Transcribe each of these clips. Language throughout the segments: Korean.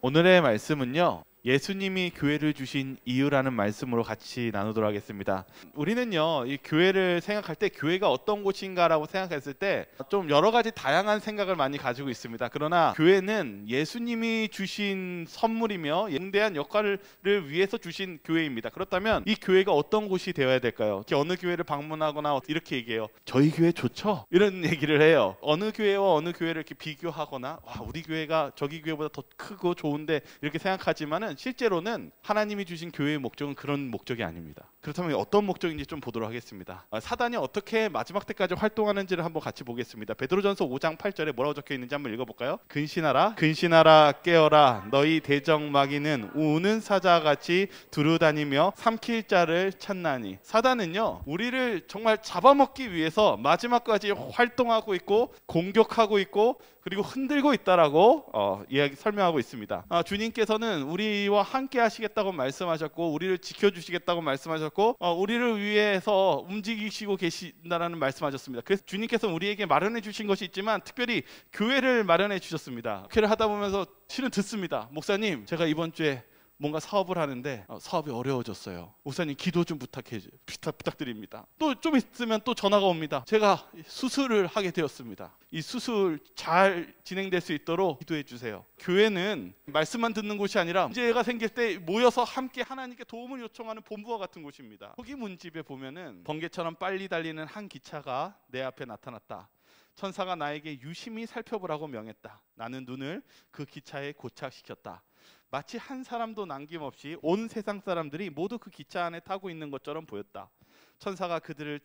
오늘의 말씀은요, 예수님이 교회를 주신 이유라는 말씀으로 같이 나누도록 하겠습니다. 우리는요, 이 교회를 생각할 때 교회가 어떤 곳인가라고 생각했을 때 좀 여러 가지 다양한 생각을 많이 가지고 있습니다. 그러나 교회는 예수님이 주신 선물이며 영대한 역할을 위해서 주신 교회입니다. 그렇다면 이 교회가 어떤 곳이 되어야 될까요? 어느 교회를 방문하거나 이렇게 얘기해요. 저희 교회 좋죠? 이런 얘기를 해요. 어느 교회와 어느 교회를 이렇게 비교하거나 와, 우리 교회가 저기 교회보다 더 크고 좋은데 이렇게 생각하지만은 실제로는 하나님이 주신 교회의 목적은 그런 목적이 아닙니다. 그렇다면 어떤 목적인지 좀 보도록 하겠습니다. 사단이 어떻게 마지막 때까지 활동하는지를 한번 같이 보겠습니다. 베드로전서 5장 8절에 뭐라고 적혀 있는지 한번 읽어볼까요? 근신하라 근신하라 깨어라 너희 대적마귀는 우는 사자같이 두루다니며 삼킬 자를 찾나니. 사단은요, 우리를 정말 잡아먹기 위해서 마지막까지 활동하고 있고 공격하고 있고 그리고 흔들고 있다라고 설명하고 있습니다. 주님께서는 우리와 함께 하시겠다고 말씀하셨고 우리를 지켜주시겠다고 말씀하셨고 우리를 위해서 움직이시고 계신다라는 말씀하셨습니다. 그래서 주님께서는 우리에게 마련해 주신 것이 있지만 특별히 교회를 마련해 주셨습니다. 교회를 하다 보면서 실은 듣습니다. 목사님, 제가 이번 주에 뭔가 사업을 하는데 사업이 어려워졌어요. 목사님 기도 좀 부탁드립니다. 또 좀 있으면 또 전화가 옵니다. 제가 수술을 하게 되었습니다. 이 수술 잘 진행될 수 있도록 기도해 주세요. 교회는 말씀만 듣는 곳이 아니라 문제가 생길 때 모여서 함께 하나님께 도움을 요청하는 본부와 같은 곳입니다. 거기 문집에 보면은 번개처럼 빨리 달리는 한 기차가 내 앞에 나타났다. 천사가 나에게 유심히 살펴보라고 명했다. 나는 눈을 그 기차에 고착시켰다. 마치 한 사람도 남김없이 온 세상 사람들이 모두 그 기차 안에 타고 있는 것처럼 보였다. 천사가 그들을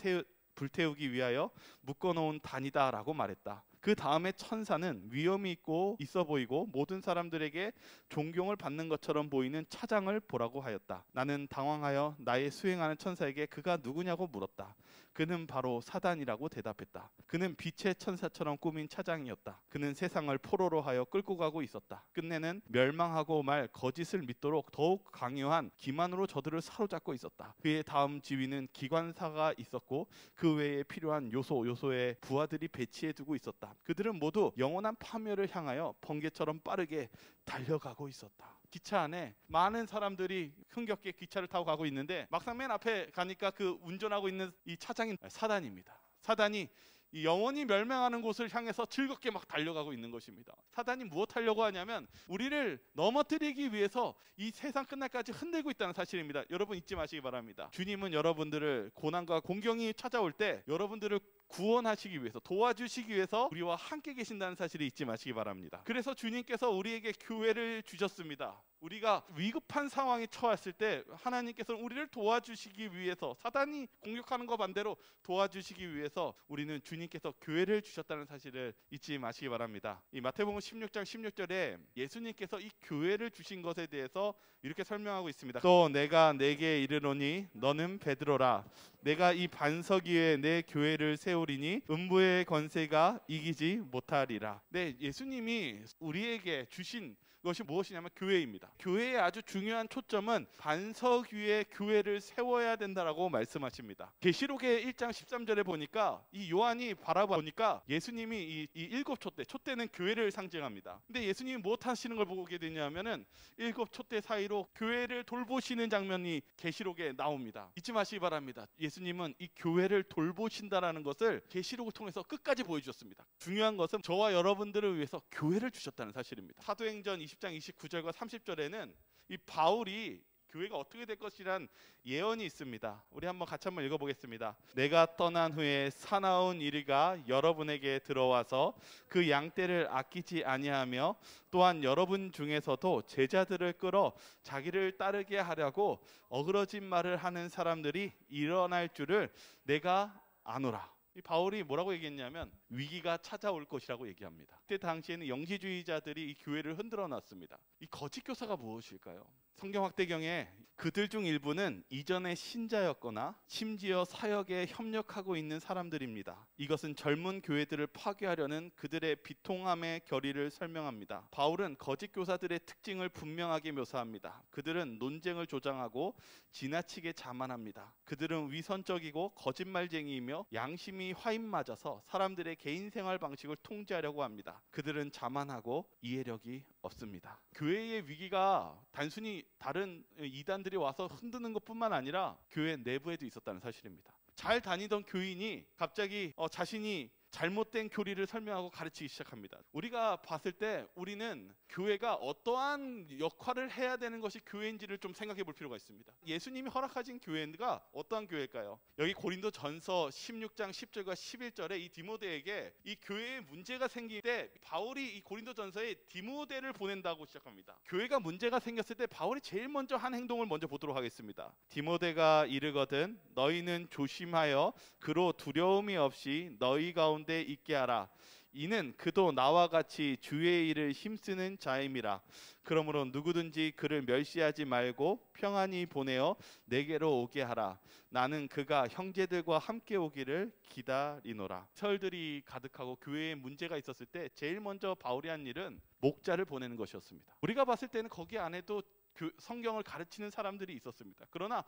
불태우기 위하여 묶어놓은 단이다라고 말했다. 그 다음에 천사는 위엄이 있어 보이고 모든 사람들에게 존경을 받는 것처럼 보이는 차장을 보라고 하였다. 나는 당황하여 나의 수행하는 천사에게 그가 누구냐고 물었다. 그는 바로 사단이라고 대답했다. 그는 빛의 천사처럼 꾸민 차장이었다. 그는 세상을 포로로 하여 끌고 가고 있었다. 끝내는 멸망하고 말 거짓을 믿도록 더욱 강요한 기만으로 저들을 사로잡고 있었다. 그의 다음 지위는 기관사가 있었고 그 외에 필요한 요소의 부하들이 배치해두고 있었다. 그들은 모두 영원한 파멸을 향하여 번개처럼 빠르게 달려가고 있었다. 기차 안에 많은 사람들이 흥겹게 기차를 타고 가고 있는데 막상 맨 앞에 가니까 그 운전하고 있는 이 차장인 사단입니다. 사단이 이 영원히 멸망하는 곳을 향해서 즐겁게 막 달려가고 있는 것입니다. 사단이 무엇 하려고 하냐면 우리를 넘어뜨리기 위해서 이 세상 끝날까지 흔들고 있다는 사실입니다. 여러분 잊지 마시기 바랍니다. 주님은 여러분들을 고난과 공경이 찾아올 때 여러분들을 구원하시기 위해서 도와주시기 위해서 우리와 함께 계신다는 사실을 잊지 마시기 바랍니다. 그래서 주님께서 우리에게 교회를 주셨습니다. 우리가 위급한 상황에 처했을 때 하나님께서는 우리를 도와주시기 위해서 사단이 공격하는 것 반대로 도와주시기 위해서 우리는 주님께서 교회를 주셨다는 사실을 잊지 마시기 바랍니다. 이 마태복음 16장 16절에 예수님께서 이 교회를 주신 것에 대해서 이렇게 설명하고 있습니다. 또 내가 내게 이르노니 너는 베드로라. 내가 이 반석 위에 내 교회를 세우리니 음부의 권세가 이기지 못하리라. 네, 예수님이 우리에게 주신 것이 무엇이냐면 교회입니다. 교회의 아주 중요한 초점은 반석 위에 교회를 세워야 된다라고 말씀하십니다. 계시록의 1장 13절에 보니까 이 요한이 바라보니까 예수님이 이 일곱 촛대는 교회를 상징합니다. 근데 예수님이 무엇 하시는 걸 보게 되냐면은 일곱 촛대 사이로 교회를 돌보시는 장면이 계시록에 나옵니다. 잊지 마시기 바랍니다. 예수님은 이 교회를 돌보신다라는 것을 계시록을 통해서 끝까지 보여주셨습니다. 중요한 것은 저와 여러분들을 위해서 교회를 주셨다는 사실입니다. 사도행전 20장 29절과 30절에는 이 바울이 교회가 어떻게 될 것이란 예언이 있습니다. 우리 같이 한번 읽어보겠습니다. 내가 떠난 후에 사나운 이리가 여러분에게 들어와서 그 양떼를 아끼지 아니하며 또한 여러분 중에서도 제자들을 끌어 자기를 따르게 하려고 어그러진 말을 하는 사람들이 일어날 줄을 내가 아노라. 이 바울이 뭐라고 얘기했냐면 위기가 찾아올 것이라고 얘기합니다. 그때 당시에는 영지주의자들이 이 교회를 흔들어 놨습니다. 이 거짓 교사가 무엇일까요? 성경학대경에 그들 중 일부는 이전의 신자였거나 심지어 사역에 협력하고 있는 사람들입니다. 이것은 젊은 교회들을 파괴하려는 그들의 비통함의 결의를 설명합니다. 바울은 거짓 교사들의 특징을 분명하게 묘사합니다. 그들은 논쟁을 조장하고 지나치게 자만합니다. 그들은 위선적이고 거짓말쟁이이며 양심이 예수님이 화인 맞아서 사람들의 개인 생활 방식을 통제하려고 합니다. 그들은 자만하고 이해력이 없습니다. 교회의 위기가 단순히 다른 이단들이 와서 흔드는 것뿐만 아니라 교회 내부에도 있었다는 사실입니다. 잘 다니던 교인이 갑자기 자신이 잘못된 교리를 설명하고 가르치기 시작합니다. 우리가 봤을 때 우리는 교회가 어떠한 역할을 해야 되는 것이 교회인지를 좀 생각해 볼 필요가 있습니다. 예수님이 허락하신 교회가 어떠한 교회일까요? 여기 고린도전서 16장 10절과 11절에 이 디모데에게 이 교회에 문제가 생길 때 바울이 이 고린도전서에 디모데를 보낸다고 시작합니다. 교회가 문제가 생겼을 때 바울이 제일 먼저 한 행동을 먼저 보도록 하겠습니다. 디모데가 이르거든 너희는 조심하여 그로 두려움이 없이 너희 가운데 있게 하라. 이는 그도 나와 같이 주의 일을 힘쓰는 자임이라. 그러므로 누구든지 그를 멸시하지 말고 평안히 보내어 내게로 오게 하라. 나는 그가 형제들과 함께 오기를 기다리노라. 설들이 가득하고 교회에 문제가 있었을 때 제일 먼저 바울이 한 일은 목자를 보내는 것이었습니다. 우리가 봤을 때는 거기 안에도 성경을 가르치는 사람들이 있었습니다. 그러나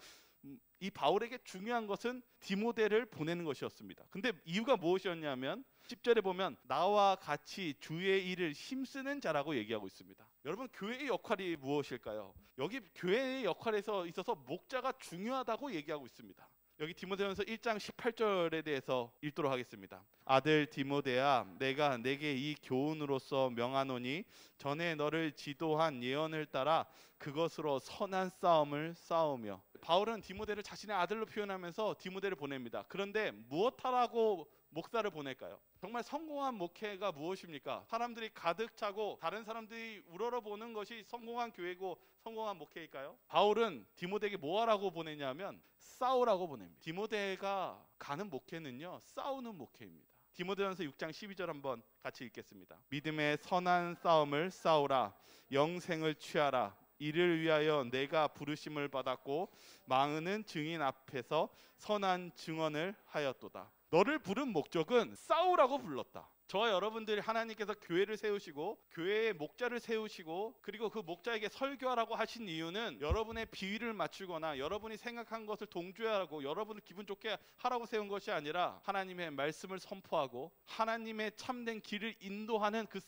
이 바울에게 중요한 것은 디모데를 보내는 것이었습니다. 근데 이유가 무엇이었냐면 10절에 보면 나와 같이 주의 일을 힘쓰는 자라고 얘기하고 있습니다. 여러분 교회의 역할이 무엇일까요? 여기 교회의 역할에서 있어서 목자가 중요하다고 얘기하고 있습니다. 여기 디모데전서 1장 18절에 대해서 읽도록 하겠습니다. 아들 디모데야 내가 내게 이 교훈으로서 명하노니 전에 너를 지도한 예언을 따라 그것으로 선한 싸움을 싸우며. 바울은 디모데를 자신의 아들로 표현하면서 디모데를 보냅니다. 그런데 무엇하라고 목사를 보낼까요? 정말 성공한 목회가 무엇입니까? 사람들이 가득 차고 다른 사람들이 우러러보는 것이 성공한 교회고 성공한 목회일까요? 바울은 디모데에게 뭐 하라고 보내냐면 싸우라고 보냅니다. 디모데가 가는 목회는요 싸우는 목회입니다. 디모데전서 6장 12절 한번 같이 읽겠습니다. 믿음의 선한 싸움을 싸우라. 영생을 취하라. 이를 위하여 내가 부르심을 받았고 많은 증인 앞에서 선한 증언을 하였도다. 너를 부른 목적은 싸우라고 불렀다. 저와 여러분들이 하나님께서 교회를 세우시고 교회의 목자를 세우시고 그리고 그 목자에게 설교하라고 하신 이유는 여러분의 비위를 맞추거나 여러분이 생각한 것을 동조하고 여러분을 기분 좋게 하라고 세운 것이 아니라 하나님의 말씀을 선포하고 하나님의 참된 길을 인도하는 그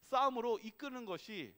싸움으로 이끄는 것이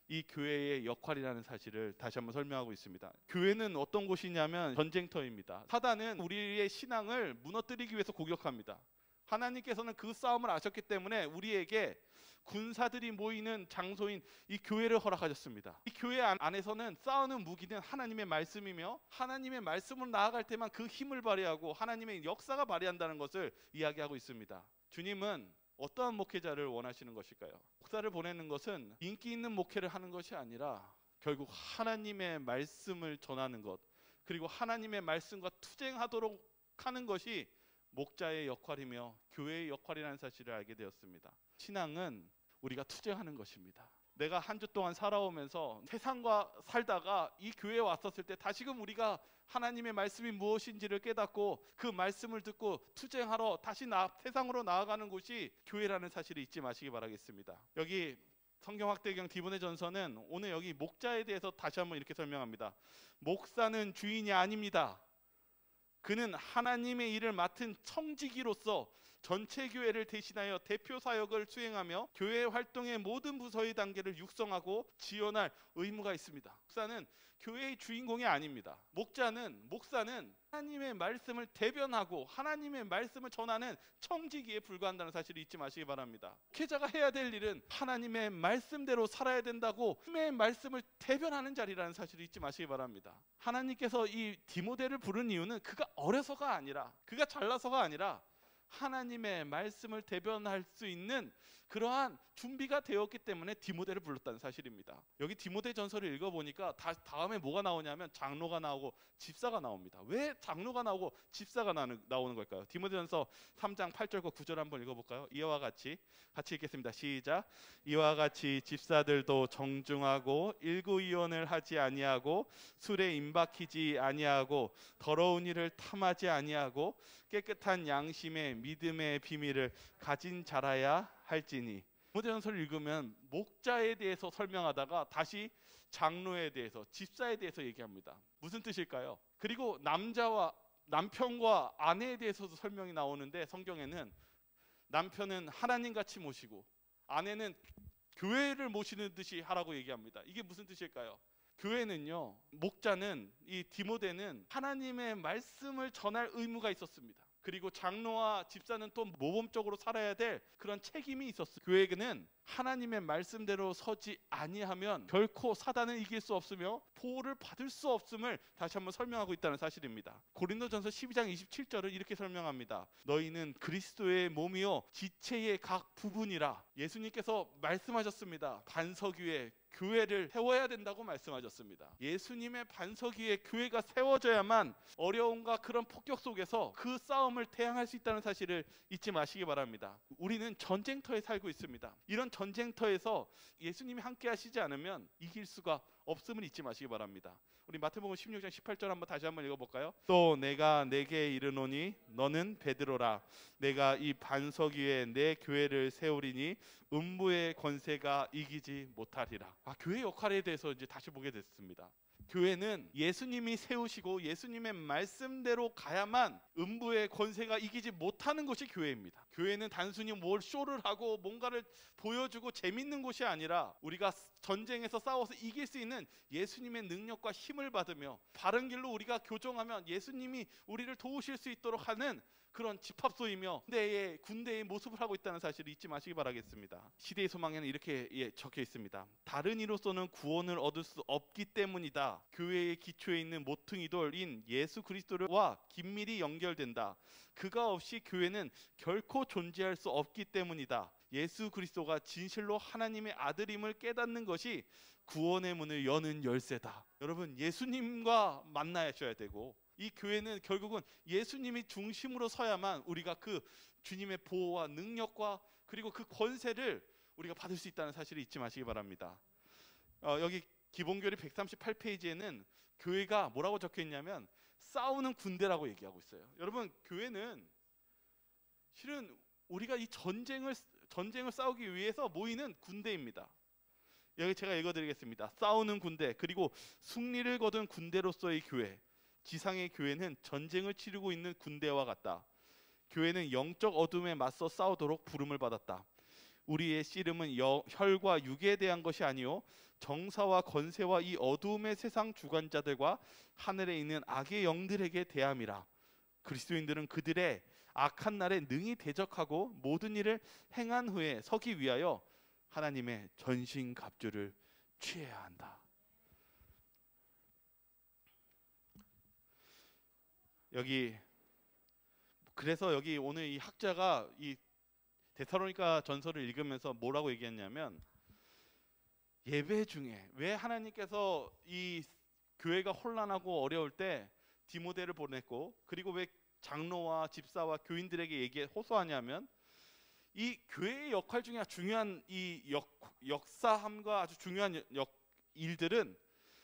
이 교회의 역할이라는 사실을 다시 한번 설명하고 있습니다. 교회는 어떤 곳이냐면 전쟁터입니다. 사단은 우리의 신앙을 무너뜨리기 위해서 공격합니다. 하나님께서는 그 싸움을 아셨기 때문에 우리에게 군사들이 모이는 장소인 이 교회를 허락하셨습니다. 이 교회 안에서는 싸우는 무기는 하나님의 말씀이며 하나님의 말씀으로 나아갈 때만 그 힘을 발휘하고 하나님의 역사가 발휘한다는 것을 이야기하고 있습니다. 주님은 어떠한 목회자를 원하시는 것일까요? 목사를 보내는 것은 인기 있는 목회를 하는 것이 아니라 결국 하나님의 말씀을 전하는 것 그리고 하나님의 말씀과 투쟁하도록 하는 것이 목자의 역할이며 교회의 역할이라는 사실을 알게 되었습니다. 신앙은 우리가 투쟁하는 것입니다. 내가 한 주 동안 살아오면서 세상과 살다가 이 교회에 왔었을 때 다시금 우리가 하나님의 말씀이 무엇인지를 깨닫고 그 말씀을 듣고 투쟁하러 다시 세상으로 나아가는 곳이 교회라는 사실을 잊지 마시기 바라겠습니다. 여기 성경확대경 디모데전서는 오늘 여기 목자에 대해서 다시 한번 이렇게 설명합니다. 목사는 주인이 아닙니다. 그는 하나님의 일을 맡은 청지기로서 전체 교회를 대신하여 대표 사역을 수행하며 교회 활동의 모든 부서의 단계를 육성하고 지원할 의무가 있습니다. 목사는 교회의 주인공이 아닙니다. 목사는 하나님의 말씀을 대변하고 하나님의 말씀을 전하는 청지기에 불과한다는 사실을 잊지 마시기 바랍니다. 목회자가 해야 될 일은 하나님의 말씀대로 살아야 된다고 하나님의 말씀을 대변하는 자리라는 사실을 잊지 마시기 바랍니다. 하나님께서 이 디모데를 부른 이유는 그가 어려서가 아니라 그가 잘나서가 아니라 하나님의 말씀을 대변할 수 있는 그러한 준비가 되었기 때문에 디모데를 불렀다는 사실입니다. 여기 디모데 전서를 읽어보니까 다음에 뭐가 나오냐면 장로가 나오고 집사가 나옵니다. 왜 장로가 나오고 집사가 나오는 걸까요? 디모데 전서 3장 8절과 9절 한번 읽어볼까요? 이와 같이 읽겠습니다. 시작. 이와 같이 집사들도 정중하고 일구이원을 하지 아니하고 술에 임박히지 아니하고 더러운 일을 탐하지 아니하고 깨끗한 양심에 믿음의 비밀을 가진 자라야 할지니. 디모데전서를 읽으면 목자에 대해서 설명하다가 다시 장로에 대해서 집사에 대해서 얘기합니다. 무슨 뜻일까요? 그리고 남자와 남편과 아내에 대해서도 설명이 나오는데 성경에는 남편은 하나님같이 모시고 아내는 교회를 모시는 듯이 하라고 얘기합니다. 이게 무슨 뜻일까요? 교회는요, 목자는, 이 디모데는 하나님의 말씀을 전할 의무가 있었습니다. 그리고 장로와 집사는 또 모범적으로 살아야 될 그런 책임이 있었어요. 교회는 하나님의 말씀대로 서지 아니하면 결코 사단을 이길 수 없으며 보호를 받을 수 없음을 다시 한번 설명하고 있다는 사실입니다. 고린도전서 12장 27절을 이렇게 설명합니다. 너희는 그리스도의 몸이요 지체의 각 부분이라. 예수님께서 말씀하셨습니다. 반석 위에 교회를 세워야 된다고 말씀하셨습니다. 예수님의 반석 위에 교회가 세워져야만 어려움과 그런 폭격 속에서 그 싸움을 대항할 수 있다는 사실을 잊지 마시기 바랍니다. 우리는 전쟁터에 살고 있습니다. 이런 전쟁터에서 예수님이 함께 하시지 않으면 이길 수가 없음을 잊지 마시기 바랍니다. 우리 마태복음 16장 18절 한번 다시 한번 읽어볼까요? 또 내가 내게 이르노니 너는 베드로라. 내가 이 반석 위에 내 교회를 세우리니 음부의 권세가 이기지 못하리라. 교회의 역할에 대해서 이제 다시 보게 됐습니다. 교회는 예수님이 세우시고 예수님의 말씀대로 가야만 음부의 권세가 이기지 못하는 것이 교회입니다. 교회는 단순히 뭘 쇼를 하고 뭔가를 보여주고 재밌는 곳이 아니라 우리가 전쟁에서 싸워서 이길 수 있는 예수님의 능력과 힘을 받으며 바른 길로 우리가 교정하면 예수님이 우리를 도우실 수 있도록 하는 그런 집합소이며 군대의 모습을 하고 있다는 사실을 잊지 마시기 바라겠습니다. 시대의 소망에는 이렇게 적혀 있습니다. 다른 이로서는 구원을 얻을 수 없기 때문이다. 교회의 기초에 있는 모퉁이 돌인 예수 그리스도와 긴밀히 연결된다. 그가 없이 교회는 결코 존재할 수 없기 때문이다. 예수 그리스도가 진실로 하나님의 아들임을 깨닫는 것이 구원의 문을 여는 열쇠다. 여러분, 예수님과 만나셔야 되고 이 교회는 결국은 예수님이 중심으로 서야만 우리가 그 주님의 보호와 능력과 그리고 그 권세를 우리가 받을 수 있다는 사실을 잊지 마시기 바랍니다. 여기 기본교리 138페이지에는 교회가 뭐라고 적혀 있냐면 싸우는 군대라고 얘기하고 있어요. 여러분, 교회는 실은 우리가 이 전쟁을 싸우기 위해서 모이는 군대입니다. 여기 제가 읽어드리겠습니다. 싸우는 군대, 그리고 승리를 거둔 군대로서의 교회. 지상의 교회는 전쟁을 치르고 있는 군대와 같다. 교회는 영적 어둠에 맞서 싸우도록 부름을 받았다. 우리의 씨름은 혈과 육에 대한 것이 아니요 정사와 권세와 이 어두움의 세상 주관자들과 하늘에 있는 악의 영들에게 대함이라. 그리스도인들은 그들의 악한 날에 능히 대적하고 모든 일을 행한 후에 서기 위하여 하나님의 전신갑주를 취해야 한다. 그래서 여기 오늘 이 학자가 이 데살로니가 전서를 읽으면서 뭐라고 얘기했냐면, 예배 중에 왜 하나님께서 이 교회가 혼란하고 어려울 때 디모데를 보냈고, 그리고 왜 장로와 집사와 교인들에게 호소하냐면, 이 교회의 역할 중에 중요한 이 역사함과 아주 중요한 일들은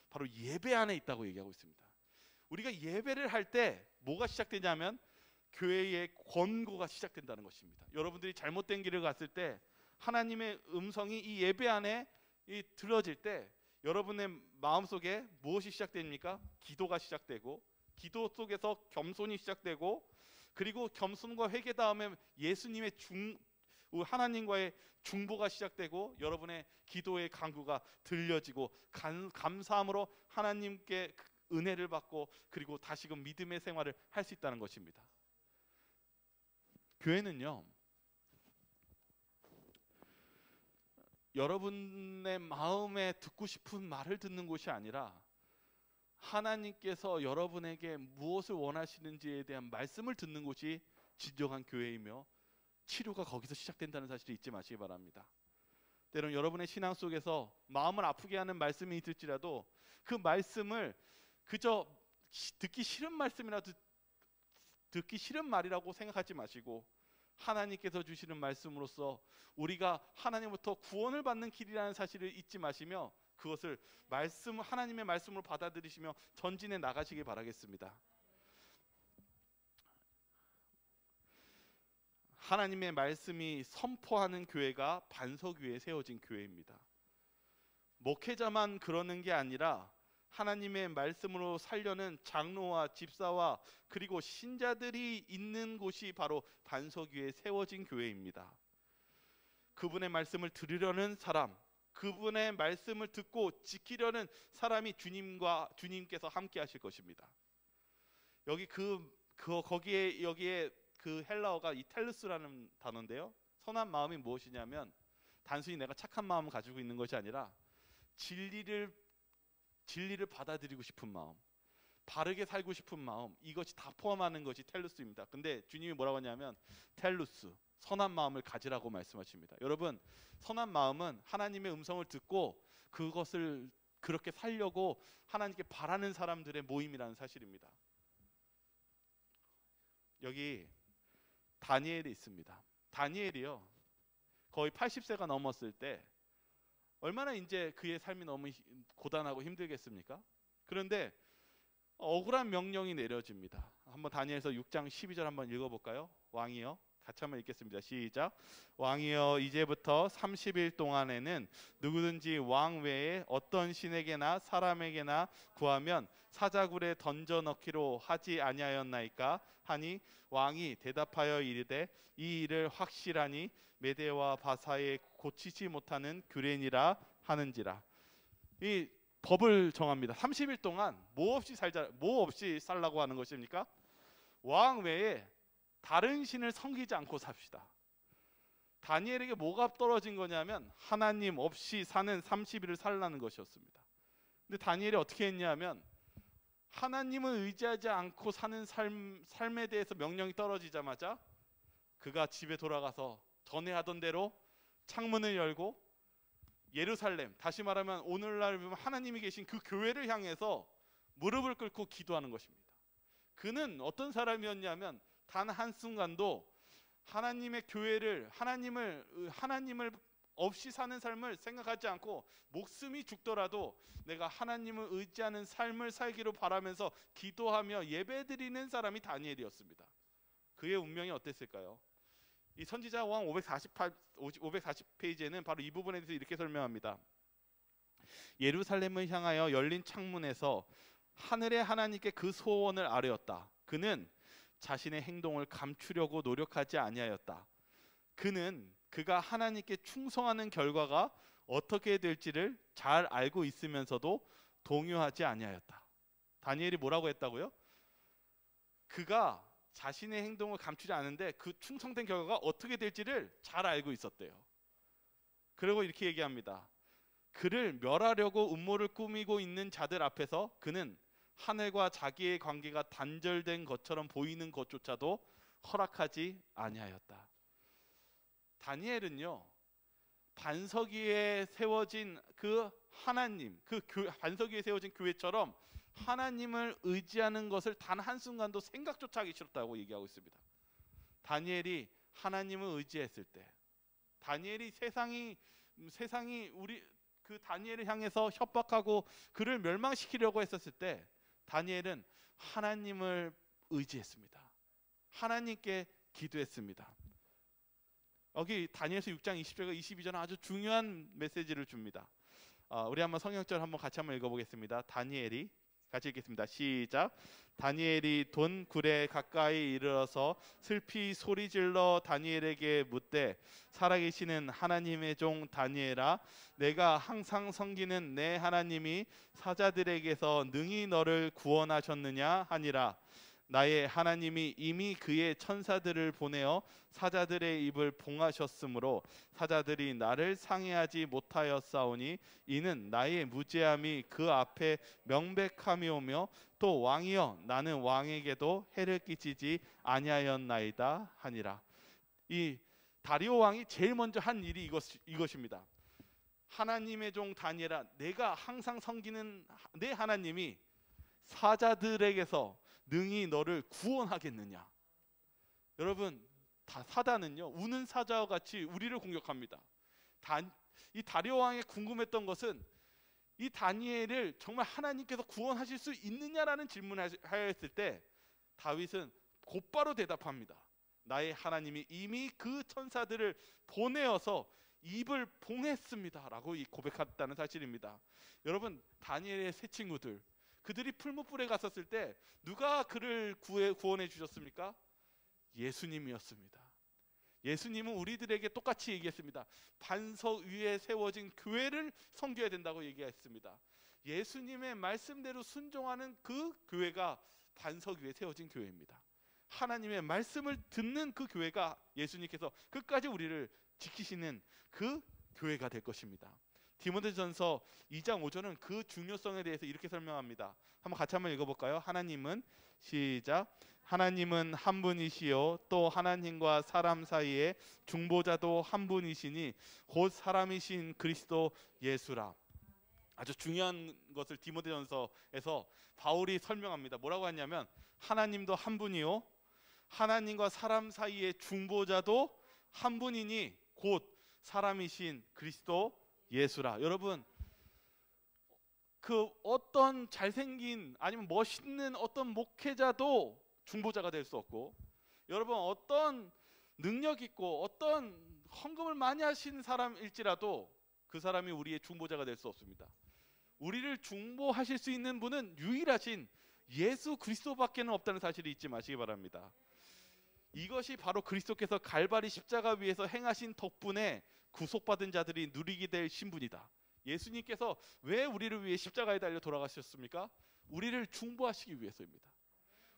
바로 예배 안에 있다고 얘기하고 있습니다. 우리가 예배를 할 때 뭐가 시작되냐면 교회의 권고가 시작된다는 것입니다. 여러분들이 잘못된 길을 갔을 때 하나님의 음성이 이 예배 안에 들어질 때 여러분의 마음속에 무엇이 시작됩니까? 기도가 시작되고, 기도 속에서 겸손이 시작되고, 그리고 겸손과 회개 다음에 예수님의 하나님과의 중보가 시작되고, 여러분의 기도의 간구가 들려지고 감사함으로 하나님께 은혜를 받고, 그리고 다시금 믿음의 생활을 할 수 있다는 것입니다. 교회는요, 여러분의 마음에 듣고 싶은 말을 듣는 곳이 아니라 하나님께서 여러분에게 무엇을 원하시는지에 대한 말씀을 듣는 곳이 진정한 교회이며 치료가 거기서 시작된다는 사실을 잊지 마시기 바랍니다. 때론 여러분의 신앙 속에서 마음을 아프게 하는 말씀이 있을지라도 그 말씀을 그저 듣기 싫은 말씀이라도 듣기 싫은 말이라고 생각하지 마시고, 하나님께서 주시는 말씀으로써 우리가 하나님부터 구원을 받는 길이라는 사실을 잊지 마시며 그것을 하나님의 말씀으로 받아들이시며 전진해 나가시길 바라겠습니다. 하나님의 말씀이 선포하는 교회가 반석 위에 세워진 교회입니다. 목회자만 그러는 게 아니라 하나님의 말씀으로 살려는 장로와 집사와 그리고 신자들이 있는 곳이 바로 반석 위에 세워진 교회입니다. 그분의 말씀을 들으려는 사람, 그분의 말씀을 듣고 지키려는 사람이 주님께서 함께 하실 것입니다. 여기 여기에 그 헬라어가 이 텔루스라는 단어인데요. 선한 마음이 무엇이냐면 단순히 내가 착한 마음을 가지고 있는 것이 아니라 진리를 받아들이고 싶은 마음, 바르게 살고 싶은 마음, 이것이 다 포함하는 것이 텔루스입니다. 근데 주님이 뭐라고 하냐면 텔루스, 선한 마음을 가지라고 말씀하십니다. 여러분, 선한 마음은 하나님의 음성을 듣고 그것을 그렇게 살려고 하나님께 바라는 사람들의 모임이라는 사실입니다. 여기 다니엘이 있습니다. 다니엘이요, 거의 80세가 넘었을 때 얼마나 이제 그의 삶이 너무 고단하고 힘들겠습니까? 그런데 억울한 명령이 내려집니다. 한번 다니엘서 6장 12절 한번 읽어볼까요? 왕이여, 같이 한번 읽겠습니다. 시작. 왕이여, 이제부터 30일 동안에는 누구든지 왕 외에 어떤 신에게나 사람에게나 구하면 사자굴에 던져 넣기로 하지 아니하였나이까 하니 왕이 대답하여 이르되 이 일을 확실하니 메대와 바사에 고치지 못하는 규례니라 하는지라. 이 법을 정합니다. 30일 동안 뭐 없이 살라고 하는 것입니까? 왕 외에 다른 신을 섬기지 않고 삽시다. 다니엘에게 뭐가 떨어진 거냐면 하나님 없이 사는 30일을 살라는 것이었습니다. 근데 다니엘이 어떻게 했냐면 하나님을 의지하지 않고 사는 삶에 대해서 명령이 떨어지자마자 그가 집에 돌아가서 전에 하던 대로 창문을 열고 예루살렘, 다시 말하면 오늘날 하나님이 계신 그 교회를 향해서 무릎을 꿇고 기도하는 것입니다. 그는 어떤 사람이었냐면 단 한순간도 하나님의 교회를, 하나님을 없이 사는 삶을 생각하지 않고 목숨이 죽더라도 내가 하나님을 의지하는 삶을 살기로 바라면서 기도하며 예배드리는 사람이 다니엘이었습니다. 그의 운명이 어땠을까요? 이 선지자 왕 540페이지에는 바로 이 부분에 대해서 이렇게 설명합니다. 예루살렘을 향하여 열린 창문에서 하늘의 하나님께 그 소원을 아뢰었다. 그는 자신의 행동을 감추려고 노력하지 아니하였다. 그가 하나님께 충성하는 결과가 어떻게 될지를 잘 알고 있으면서도 동요하지 아니하였다. 다니엘이 뭐라고 했다고요? 그가 자신의 행동을 감추지 않는데 그 충성된 결과가 어떻게 될지를 잘 알고 있었대요. 그리고 이렇게 얘기합니다. 그를 멸하려고 음모를 꾸미고 있는 자들 앞에서 그는 하늘과 자기의 관계가 단절된 것처럼 보이는 것조차도 허락하지 아니하였다. 다니엘은요, 반석 위에 세워진 그 하나님, 반석 위에 세워진 교회처럼 하나님을 의지하는 것을 단 한순간도 생각조차 하기 싫었다고 얘기하고 있습니다. 다니엘이 하나님을 의지했을 때, 다니엘이 세상이 그 다니엘을 향해서 협박하고 그를 멸망시키려고 했었을 때 다니엘은 하나님을 의지했습니다. 하나님께 기도했습니다. 여기 다니엘서 6장 20절과 22절은 아주 중요한 메시지를 줍니다. 우리 한번 성경절 한번 같이 한번 읽어보겠습니다. 다니엘이 같이 읽겠습니다. 시작. 다니엘이 돈 굴에 가까이 이르러서 슬피 소리질러 다니엘에게 묻되 살아계시는 하나님의 종 다니엘아, 내가 항상 섬기는 내 하나님이 사자들에게서 능히 너를 구원하셨느냐 하니라. 나의 하나님이 이미 그의 천사들을 보내어 사자들의 입을 봉하셨으므로 사자들이 나를 상해하지 못하였사오니 이는 나의 무죄함이 그 앞에 명백함이오며 또 왕이여 나는 왕에게도 해를 끼치지 아니하였나이다 하니라. 이 다리오 왕이 제일 먼저 한 일이 이것입니다. 하나님의 종 다니엘아, 내가 항상 섬기는 내 하나님이 사자들에게서 능히 너를 구원하겠느냐. 여러분, 사단은요 우는 사자와 같이 우리를 공격합니다. 이 다리오 왕이 궁금했던 것은 이 다니엘을 정말 하나님께서 구원하실 수 있느냐라는 질문을 하였을 때 다윗은 곧바로 대답합니다. 나의 하나님이 이미 그 천사들을 보내어서 입을 봉했습니다라고 고백했다는 사실입니다. 여러분, 다니엘의 세 친구들, 그들이 풀무불에 갔었을 때 누가 그를 구원해 주셨습니까? 예수님이었습니다. 예수님은 우리들에게 똑같이 얘기했습니다. 반석 위에 세워진 교회를 섬겨야 된다고 얘기했습니다. 예수님의 말씀대로 순종하는 그 교회가 반석 위에 세워진 교회입니다. 하나님의 말씀을 듣는 그 교회가 예수님께서 끝까지 우리를 지키시는 그 교회가 될 것입니다. 디모데전서 2장 5절은 그 중요성에 대해서 이렇게 설명합니다. 한번 읽어볼까요? 하나님은 시작. 하나님은 한 분이시요 또 하나님과 사람 사이에 중보자도 한 분이시니 곧 사람이신 그리스도 예수라. 아주 중요한 것을 디모데전서에서 바울이 설명합니다. 뭐라고 하냐면 하나님도 한 분이요 하나님과 사람 사이의 중보자도 한 분이니 곧 사람이신 그리스도 예수라. 여러분, 그 어떤 잘생긴 아니면 멋있는 어떤 목회자도 중보자가 될 수 없고, 여러분 어떤 능력 있고 어떤 헌금을 많이 하신 사람일지라도 그 사람이 우리의 중보자가 될 수 없습니다. 우리를 중보하실 수 있는 분은 유일하신 예수 그리스도밖에는 없다는 사실을 잊지 마시기 바랍니다. 이것이 바로 그리스도께서 갈바리 십자가 위에서 행하신 덕분에 구속받은 자들이 누리게 될 신분이다. 예수님께서 왜 우리를 위해 십자가에 달려 돌아가셨습니까? 우리를 중보하시기 위해서입니다.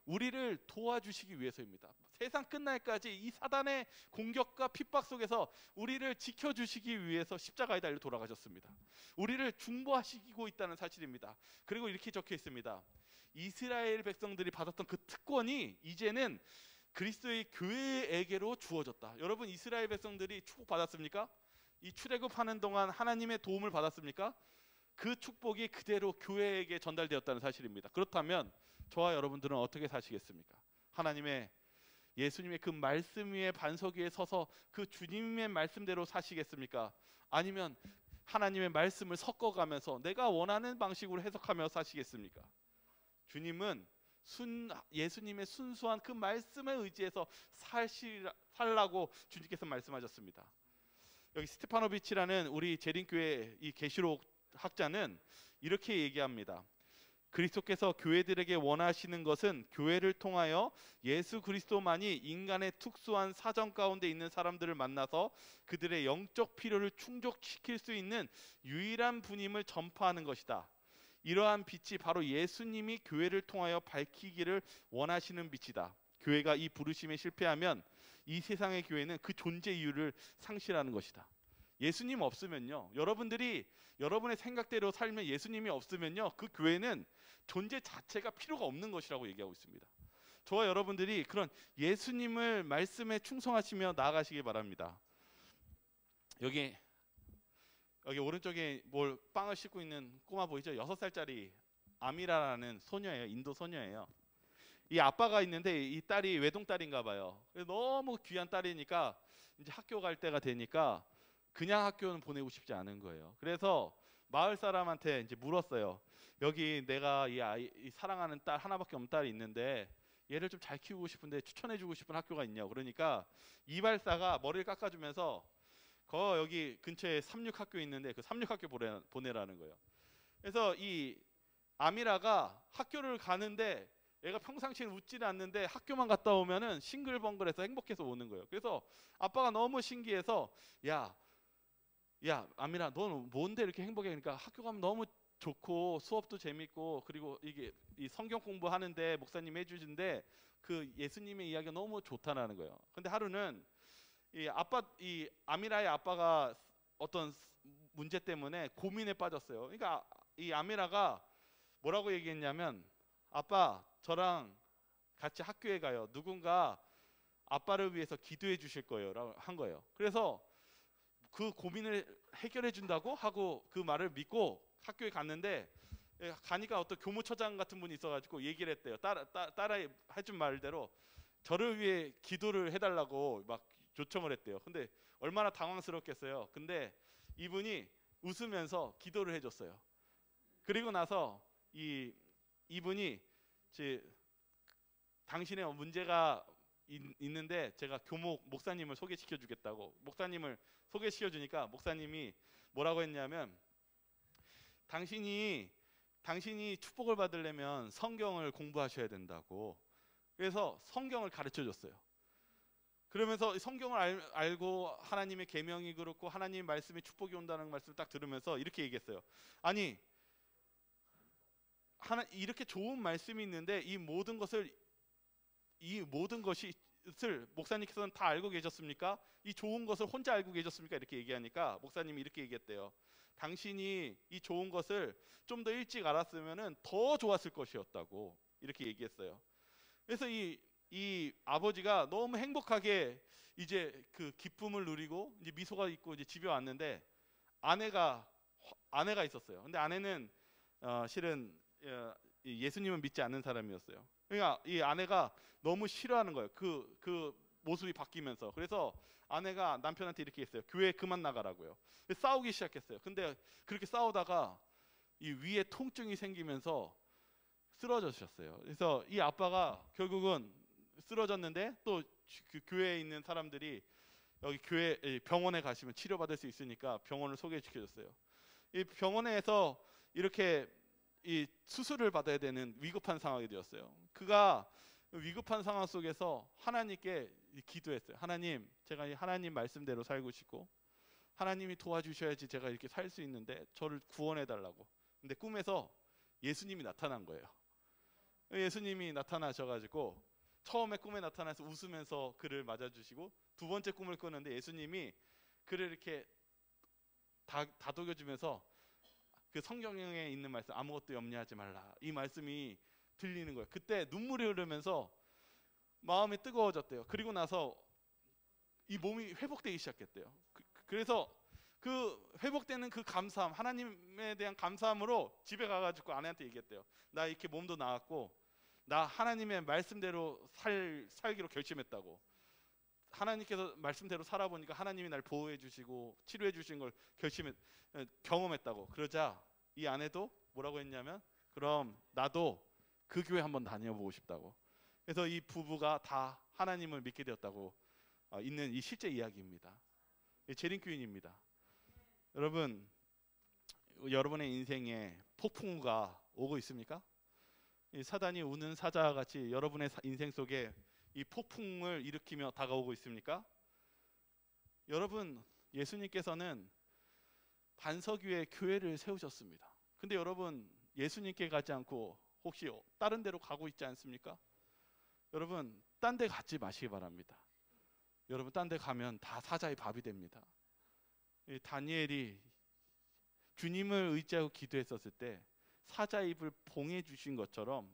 우리를 도와주시기 위해서입니다. 세상 끝날까지 이 사단의 공격과 핍박 속에서 우리를 지켜주시기 위해서 십자가에 달려 돌아가셨습니다. 우리를 중보하시고 있다는 사실입니다. 그리고 이렇게 적혀 있습니다. 이스라엘 백성들이 받았던 그 특권이 이제는 그리스도의 교회에게로 주어졌다. 여러분, 이스라엘 백성들이 축복받았습니까? 이 출애굽하는 동안 하나님의 도움을 받았습니까? 그 축복이 그대로 교회에게 전달되었다는 사실입니다. 그렇다면 저와 여러분들은 어떻게 사시겠습니까? 예수님의 그 말씀 위에 반석 위에 서서 그 주님의 말씀대로 사시겠습니까? 아니면 하나님의 말씀을 섞어가면서 내가 원하는 방식으로 해석하며 사시겠습니까? 주님은 예수님의 순수한 그 말씀에 의지해서 살라고 주님께서 말씀하셨습니다. 여기 스테파노비치라는 우리 재림교회 이 계시록 학자는 이렇게 얘기합니다. 그리스도께서 교회들에게 원하시는 것은 교회를 통하여 예수 그리스도만이 인간의 특수한 사정 가운데 있는 사람들을 만나서 그들의 영적 필요를 충족시킬 수 있는 유일한 분임을 전파하는 것이다. 이러한 빛이 바로 예수님이 교회를 통하여 밝히기를 원하시는 빛이다. 교회가 이 부르심에 실패하면 이 세상의 교회는 그 존재 이유를 상실하는 것이다. 예수님 없으면요, 여러분들이 여러분의 생각대로 살면 예수님이 없으면요, 그 교회는 존재 자체가 필요가 없는 것이라고 얘기하고 있습니다. 저와 여러분들이 그런 예수님을 말씀에 충성하시며 나아가시기 바랍니다. 여기 오른쪽에 빵을 씻고 있는 꼬마 보이죠? 6살짜리 아미라라는 소녀예요. 인도 소녀예요. 이 아빠가 있는데 이 딸이 외동딸인가 봐요. 너무 귀한 딸이니까 이제 학교 갈 때가 되니까 그냥 학교는 보내고 싶지 않은 거예요. 그래서 마을 사람한테 이제 물었어요. 여기 내가 이 사랑하는 딸 하나밖에 없는 딸이 있는데 얘를 좀 잘 키우고 싶은데 추천해주고 싶은 학교가 있냐고. 그러니까 이발사가 머리를 깎아주면서 여기 근처에 삼육학교 있는데 그 삼육학교 보내라는 거예요. 그래서 이 아미라가 학교를 가는데 얘가 평상시엔 웃지는 않는데 학교만 갔다 오면은 싱글벙글해서 행복해서 오는 거예요. 그래서 아빠가 너무 신기해서 야 아미라, 너는 뭔데 이렇게 행복해? 그러니까 학교 가면 너무 좋고 수업도 재밌고 그리고 이게 이 성경 공부하는데 목사님 해주신데 그 예수님의 이야기가 너무 좋다라는 거예요. 근데 하루는 이 아미라의 아빠가 어떤 문제 때문에 고민에 빠졌어요. 그러니까 이 아미라가 뭐라고 얘기했냐면, 아빠, 저랑 같이 학교에 가요. 누군가 아빠를 위해서 기도해 주실 거예요 라고 한 거예요. 그래서 그 고민을 해결해 준다고 하고 그 말을 믿고 학교에 갔는데, 가니까 어떤 교무처장 같은 분이 있어가지고 얘기를 했대요. 따라 해준 말대로 저를 위해 기도를 해달라고 막 요청을 했대요. 근데 얼마나 당황스럽겠어요. 근데 이분이 웃으면서 기도를 해줬어요. 그리고 나서 이분이 당신의 문제가 있는데 제가 교목 목사님을 소개시켜 주겠다고 목사님을 소개시켜 주니까 목사님이 뭐라고 했냐면 당신이 축복을 받으려면 성경을 공부하셔야 된다고. 그래서 성경을 가르쳐 줬어요. 그러면서 성경을 알고 하나님의 계명이 그렇고 하나님 말씀에 축복이 온다는 말씀을 딱 들으면서 이렇게 얘기했어요. 아니 이렇게 좋은 말씀이 있는데 이 모든 것을 목사님께서는 다 알고 계셨습니까? 이 좋은 것을 혼자 알고 계셨습니까? 이렇게 얘기하니까 목사님이 이렇게 얘기했대요. 당신이 이 좋은 것을 좀 더 일찍 알았으면은 더 좋았을 것이었다고 이렇게 얘기했어요. 그래서 이 아버지가 너무 행복하게 이제 그 기쁨을 누리고 이제 미소가 있고 이제 집에 왔는데 아내가 있었어요. 근데 아내는 실은 예수님을 믿지 않는 사람이었어요. 그러니까 이 아내가 너무 싫어하는 거예요. 그 모습이 바뀌면서. 그래서 아내가 남편한테 이렇게 했어요. 교회 그만 나가라고요. 싸우기 시작했어요. 근데 그렇게 싸우다가 이 위에 통증이 생기면서 쓰러졌었어요. 그래서 이 아빠가 결국은 쓰러졌는데 또 그 교회에 있는 사람들이 여기 병원에 가시면 치료받을 수 있으니까 병원을 소개시켜줬어요. 이 병원에서 이렇게 이 수술을 받아야 되는 위급한 상황이 되었어요. 그가 위급한 상황 속에서 하나님께 기도했어요. 하나님, 제가 하나님 말씀대로 살고 싶고 하나님이 도와주셔야지 제가 이렇게 살 수 있는데 저를 구원해 달라고. 근데 꿈에서 예수님이 나타난 거예요. 예수님이 나타나셔가지고 처음에 꿈에 나타나서 웃으면서 그를 맞아주시고 두 번째 꿈을 꾸는데 예수님이 그를 이렇게 다독여주면서 그 성경에 있는 말씀 아무것도 염려하지 말라 이 말씀이 들리는 거예요. 그때 눈물이 흐르면서 마음이 뜨거워졌대요. 그리고 나서 이 몸이 회복되기 시작했대요. 그래서 그 회복되는 그 감사함, 하나님에 대한 감사함으로 집에 가가지고 아내한테 얘기했대요. 나 이렇게 몸도 나았고 나 하나님의 말씀대로 살기로 결심했다고. 하나님께서 말씀대로 살아보니까 하나님이 날 보호해 주시고 치료해 주신 걸 경험했다고. 그러자 이 아내도 뭐라고 했냐면 그럼 나도 그 교회 한번 다녀보고 싶다고. 그래서 이 부부가 다 하나님을 믿게 되었다고 있는 이 실제 이야기입니다. 재림교인입니다. 여러분, 여러분의 인생에 폭풍우가 오고 있습니까? 이 사단이 우는 사자와 같이 여러분의 인생 속에 이 폭풍을 일으키며 다가오고 있습니까? 여러분, 예수님께서는 반석 위에 교회를 세우셨습니다. 근데 여러분, 예수님께 가지 않고 혹시 다른 데로 가고 있지 않습니까? 여러분, 딴 데 가지 마시기 바랍니다. 여러분, 딴 데 가면 다 사자의 밥이 됩니다. 다니엘이 주님을 의지하고 기도했었을 때 사자 입을 봉해 주신 것처럼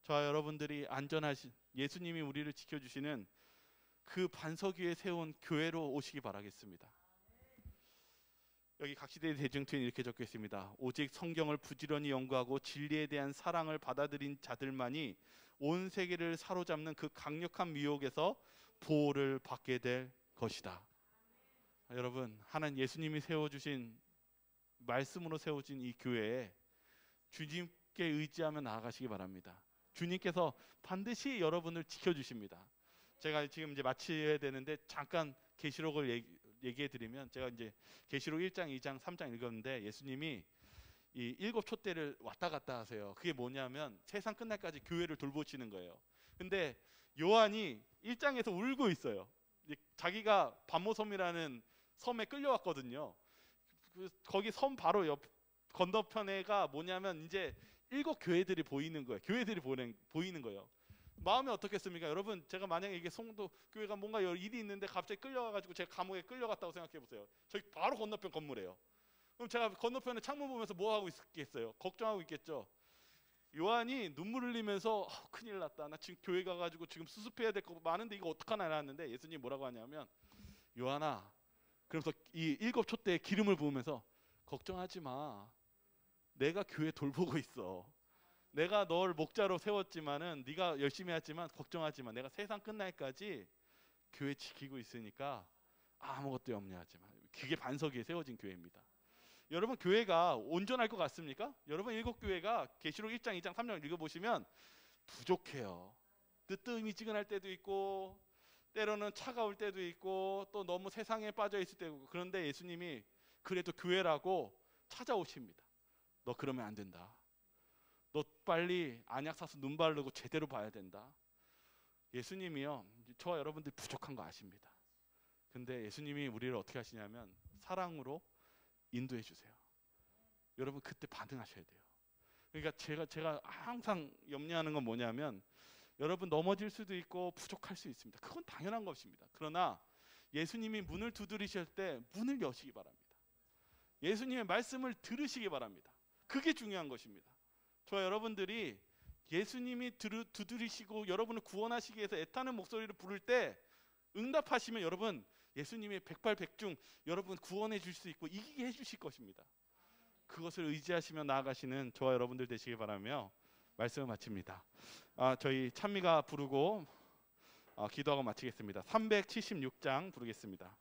저와 여러분들이 안전하신 예수님이 우리를 지켜주시는 그 반석 위에 세운 교회로 오시기 바라겠습니다. 여기 각시대 대증투에 이렇게 적혀 있습니다. 오직 성경을 부지런히 연구하고 진리에 대한 사랑을 받아들인 자들만이 온 세계를 사로잡는 그 강력한 미혹에서 보호를 받게 될 것이다. 여러분, 하나님 예수님이 세워주신 말씀으로 세워진 이 교회에 주님께 의지하며 나아가시기 바랍니다. 주님께서 반드시 여러분을 지켜주십니다. 제가 지금 이제 마쳐야 되는데 잠깐 계시록을 얘기해 드리면 제가 이제 계시록 1장, 2장, 3장 읽었는데 예수님이 이 7 촛대를 왔다 갔다 하세요. 그게 뭐냐면 세상 끝날까지 교회를 돌보시는 거예요. 근데 요한이 1장에서 울고 있어요. 자기가 반모섬이라는 섬에 끌려왔거든요. 거기 섬 바로 옆 건너편에가 뭐냐면 이제 7 교회들이 보이는 거예요. 교회들이 보이는 거예요. 마음이 어떻겠습니까? 여러분, 제가 만약에 이게 송도 교회가 뭔가 일이 있는데 갑자기 끌려가가지고 제가 감옥에 끌려갔다고 생각해 보세요. 저기 바로 건너편 건물이에요. 그럼 제가 건너편에 창문 보면서 뭐 하고 있겠어요? 걱정하고 있겠죠. 요한이 눈물 흘리면서 큰일 났다. 나 지금 교회 가가지고 지금 수습해야 될 거 많은데 이거 어떡하나 이랬는데 예수님이 뭐라고 하냐면 요한아, 그러면서 이 7 촛대에 기름을 부으면서 걱정하지 마. 내가 교회 돌보고 있어. 내가 널 목자로 세웠지만은 네가 열심히 했지만 걱정하지 마. 내가 세상 끝날까지 교회 지키고 있으니까 아무것도 염려하지 마. 그게 반석 위에 세워진 교회입니다. 여러분, 교회가 온전할 것 같습니까? 여러분, 7 교회가 계시록 1장, 2장, 3장 읽어보시면 부족해요. 뜨뜻미지근할 때도 있고 때로는 차가울 때도 있고 또 너무 세상에 빠져 있을 때도 있고, 그런데 예수님이 그래도 교회라고 찾아오십니다. 너 그러면 안 된다. 너 빨리 안약 사서 눈 바르고 제대로 봐야 된다. 예수님이요, 저와 여러분들이 부족한 거 아십니다. 근데 예수님이 우리를 어떻게 하시냐면 사랑으로 인도해 주세요. 여러분 그때 반응하셔야 돼요. 그러니까 제가 항상 염려하는 건 뭐냐면, 여러분 넘어질 수도 있고 부족할 수 있습니다. 그건 당연한 것입니다. 그러나 예수님이 문을 두드리실 때 문을 여시기 바랍니다. 예수님의 말씀을 들으시기 바랍니다. 그게 중요한 것입니다. 저와 여러분들이 예수님이 두드리시고 여러분을 구원하시기 위해서 애타는 목소리를 부를 때 응답하시면 여러분 예수님의 백발백중 여러분 구원해 줄 수 있고 이기게 해주실 것입니다. 그것을 의지하시며 나아가시는 저와 여러분들 되시길 바라며 말씀을 마칩니다. 저희 찬미가 부르고 기도하고 마치겠습니다. 376장 부르겠습니다.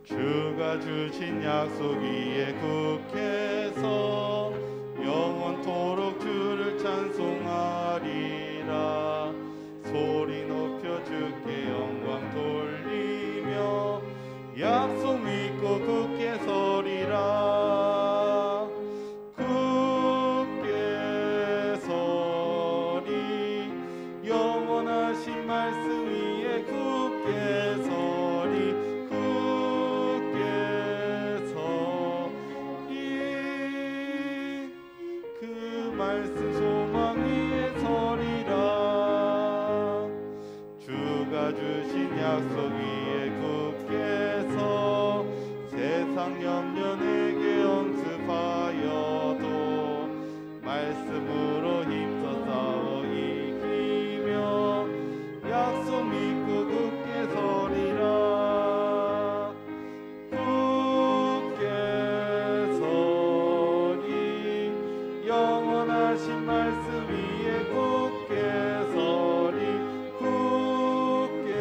주가 주신 약속 위에 굳게서 영원토록 주를 찬송하리라. 소리 높여 주께 영광 돌리며 약속 믿고 굳게 서리라. 굳게 서리 영원하신 말씀 위에 굳게 서리. 말씀 소망 위에 서리라. 주가 주신 약속 위에 굳게 서 세상 염려 내게 엄습하여도 말씀으로 힘써 싸워 이기며 약속 믿고 굳게 서리라. 영원하신 말씀 위에 굳게 서리. 굳게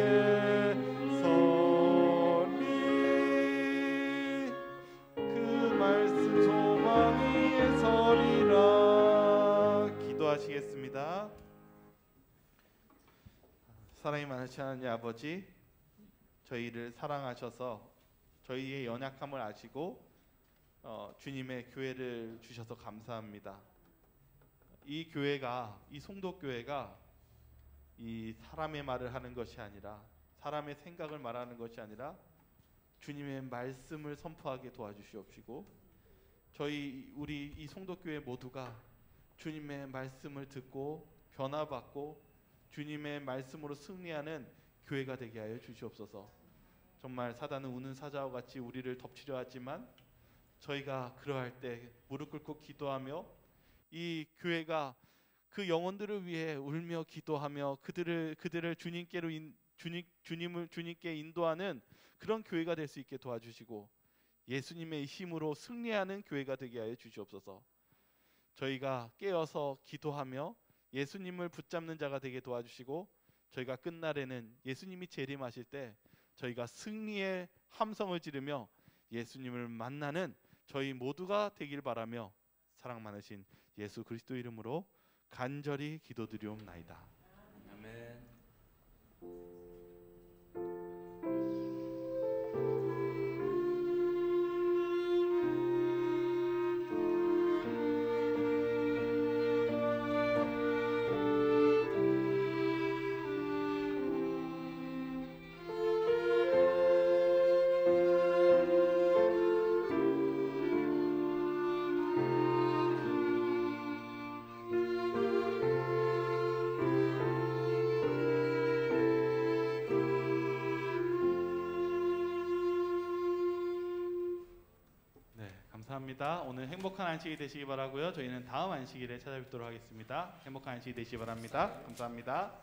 서리 그 말씀 소망 위에 서리라. 기도하시겠습니다. 사랑이 많으신 하나님 아버지, 저희를 사랑하셔서 저희의 연약함을 아시고 주님의 교회를 주셔서 감사합니다. 이 교회가, 이 송도교회가 이 사람의 말을 하는 것이 아니라, 사람의 생각을 말하는 것이 아니라 주님의 말씀을 선포하게 도와주시옵시고, 우리 이 송도교회 모두가 주님의 말씀을 듣고 변화받고 주님의 말씀으로 승리하는 교회가 되게 하여 주시옵소서. 정말 사단은 우는 사자와 같이 우리를 덮치려 하지만 저희가 그러할 때 무릎 꿇고 기도하며 이 교회가 그 영혼들을 위해 울며 기도하며 그들을 주님께 인도하는 그런 교회가 될 수 있게 도와주시고 예수님의 힘으로 승리하는 교회가 되게 하여 주시옵소서. 저희가 깨어서 기도하며 예수님을 붙잡는 자가 되게 도와주시고, 저희가 끝날에는 예수님이 재림하실 때 저희가 승리의 함성을 지르며 예수님을 만나는 저희 모두가 되길 바라며 사랑 많으신 예수 그리스도 이름으로 간절히 기도드리옵나이다. 아멘. 감사합니다. 오늘 행복한 안식이 되시기 바라고요. 저희는 다음 안식일에 찾아뵙도록 하겠습니다. 행복한 안식이 되시기 바랍니다. 감사합니다.